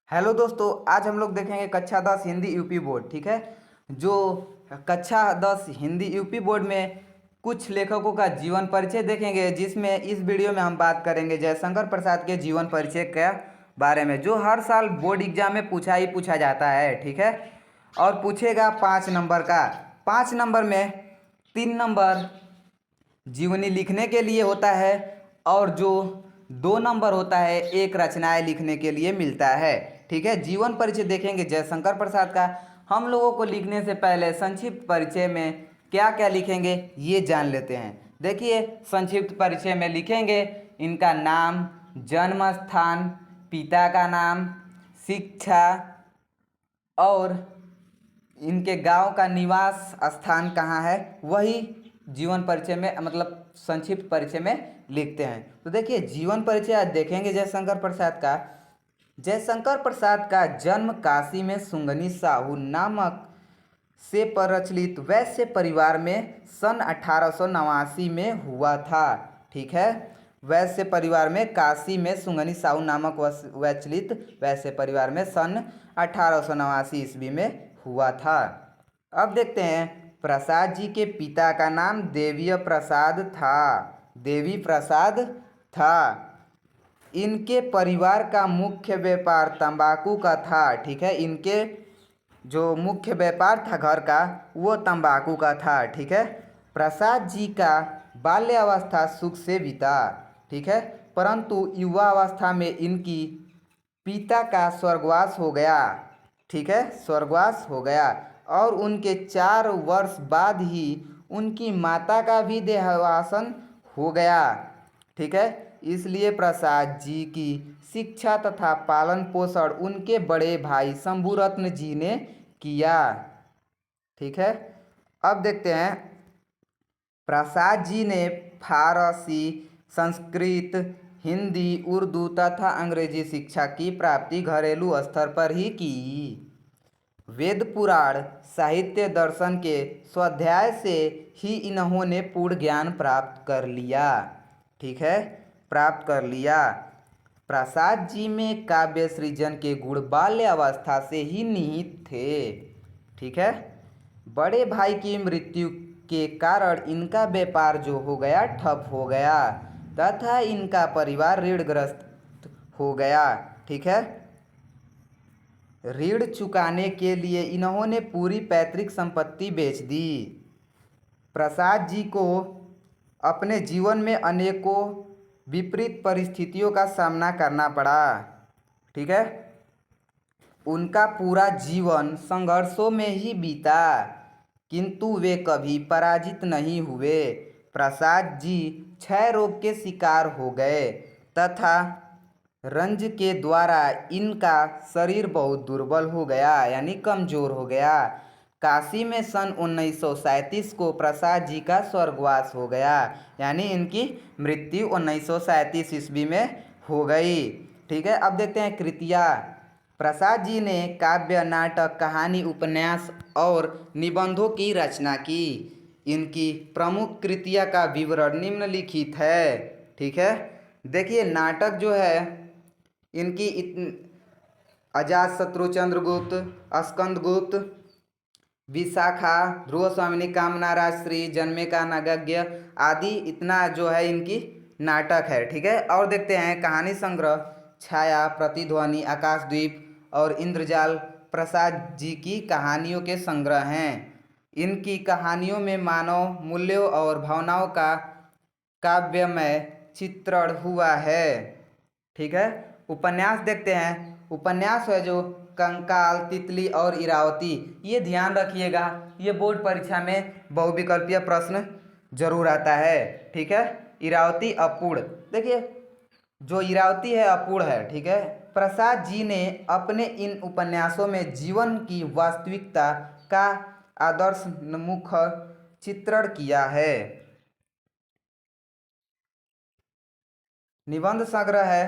Hello दोस्तों, आज हम लोग देखेंगे कक्षा 10 हिंदी यूपी बोर्ड। ठीक है। जो कक्षा 10 हिंदी यूपी बोर्ड में कुछ लेखकों का जीवन परिचय देखेंगे, जिसमें इस वीडियो में हम बात करेंगे जयशंकर प्रसाद के जीवन परिचय के बारे में, जो हर साल बोर्ड एग्जाम में पूछा ही पूछा जाता है। ठीक है। और पूछेगा 5 नंबर का। 5 नंबर में 3 नंबर जीवनी लिखने के लिए होता है, और जो 2 नंबर होता है एक रचनाएं लिखने के लिए मिलता है। ठीक है। जीवन परिचय देखेंगे जयशंकर प्रसाद का। हम लोगों को लिखने से पहले संक्षिप्त परिचय में क्या क्या लिखेंगे ये जान लेते हैं। देखिए, संक्षिप्त परिचय में लिखेंगे इनका नाम, जन्म स्थान, पिता का नाम, शिक्षा और इनके गांव का निवास स्थान कहाँ है, वही जीवन परिचय में मतलब संक्षिप्त परिचय में लिखते हैं। तो देखिए, जीवन परिचय आज देखेंगे जयशंकर प्रसाद का। जयशंकर प्रसाद का जन्म काशी में सुंगनी साहू नामक से प्रचलित वैश्य परिवार में सन 1889 में हुआ था। ठीक है। वैश्य परिवार में काशी में सुंगनी साहू नामक प्रचलित वैश्य परिवार में सन 1889 ईस्वी में हुआ था। अब देखते हैं, प्रसाद जी के पिता का नाम देवीय प्रसाद था। देवी प्रसाद था। इनके परिवार का मुख्य व्यापार तंबाकू का था। ठीक है। इनके जो मुख्य व्यापार था घर का, वो तंबाकू का था। ठीक है। प्रसाद जी का बाल्यावस्था सुख से बीता। ठीक है। परंतु युवा अवस्था में इनकी पिता का स्वर्गवास हो गया। ठीक है। स्वर्गवास हो गया, और उनके 4 वर्ष बाद ही उनकी माता का भी देहावसान हो गया। ठीक है। इसलिए प्रसाद जी की शिक्षा तथा पालन पोषण उनके बड़े भाई शंभुरत्न जी ने किया। ठीक है। अब देखते हैं, प्रसाद जी ने फारसी, संस्कृत, हिंदी, उर्दू तथा अंग्रेजी शिक्षा की प्राप्ति घरेलू स्तर पर ही की। वेद पुराण, साहित्य, दर्शन के स्वाध्याय से ही इन्होंने पूर्ण ज्ञान प्राप्त कर लिया। ठीक है। प्राप्त कर लिया। प्रसाद जी में काव्य सृजन के गुण बाल्यावस्था से ही निहित थे। ठीक है। बड़े भाई की मृत्यु के कारण इनका व्यापार जो हो गया ठप हो गया, तथा इनका परिवार ऋणग्रस्त हो गया। ठीक है। ऋण चुकाने के लिए इन्होंने पूरी पैतृक संपत्ति बेच दी। प्रसाद जी को अपने जीवन में अनेकों विपरीत परिस्थितियों का सामना करना पड़ा। ठीक है। उनका पूरा जीवन संघर्षों में ही बीता, किंतु वे कभी पराजित नहीं हुए। प्रसाद जी क्षय रोग के शिकार हो गए, तथा रंज के द्वारा इनका शरीर बहुत दुर्बल हो गया, यानी कमजोर हो गया। काशी में सन 1937 को प्रसाद जी का स्वर्गवास हो गया, यानी इनकी मृत्यु 1937 ईस्वी में हो गई। ठीक है। अब देखते हैं कृतियाँ। प्रसाद जी ने काव्य, नाटक, कहानी, उपन्यास और निबंधों की रचना की। इनकी प्रमुख कृतियाँ का विवरण निम्नलिखित है। ठीक है। देखिए, नाटक जो है इनकी अजातशत्रु, चंद्रगुप्त, स्कंदगुप्त, विशाखा, ध्रुव स्वामिनी, कामना, राजश्री, जन्मेका, नगज्ञ आदि, इतना जो है इनकी नाटक है। ठीक है। और देखते हैं कहानी संग्रह, छाया, प्रतिध्वनि, आकाशद्वीप और इंद्रजाल प्रसाद जी की कहानियों के संग्रह हैं। इनकी कहानियों में मानव मूल्यों और भावनाओं का काव्यमय चित्रण हुआ है। ठीक है। उपन्यास देखते हैं। उपन्यास है जो कंकाल, तितली और इरावती, ये ध्यान रखिएगा, ये बोर्ड परीक्षा में बहुविकल्पीय प्रश्न जरूर आता है। ठीक है। इरावती अपूर्ण, देखिए जो इरावती है अपूर्ण है। ठीक है। प्रसाद जी ने अपने इन उपन्यासों में जीवन की वास्तविकता का आदर्शोन्मुख चित्रण किया है। निबंध संग्रह है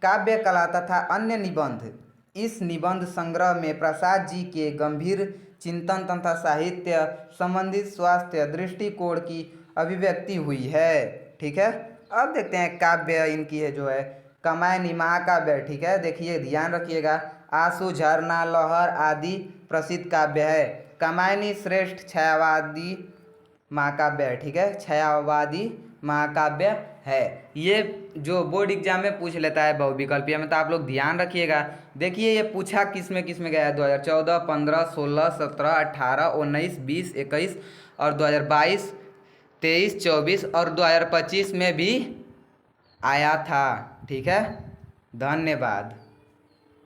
काव्य कला तथा अन्य निबंध। इस निबंध संग्रह में प्रसाद जी के गंभीर चिंतन तथा साहित्य संबंधित स्वास्थ्य दृष्टिकोण की अभिव्यक्ति हुई है। ठीक है। अब देखते हैं काव्य इनकी है जो है कामायनी महाकाव्य, ठीक है। देखिए ध्यान रखिएगा, आंसू, झरना, लहर आदि प्रसिद्ध काव्य है। कामायनी श्रेष्ठ छायावादी महाकाव्य है, ठीक है, छायावादी महाकाव्य है। ये जो बोर्ड एग्जाम में पूछ लेता है बहुविकल्पीय में, तो आप लोग ध्यान रखिएगा। देखिए ये पूछा किस में गया है, 2014, 15, 16, 17, 18, 19, 20, 21 और 2022, 23, 24 और 2025 में भी आया था, ठीक है। धन्यवाद।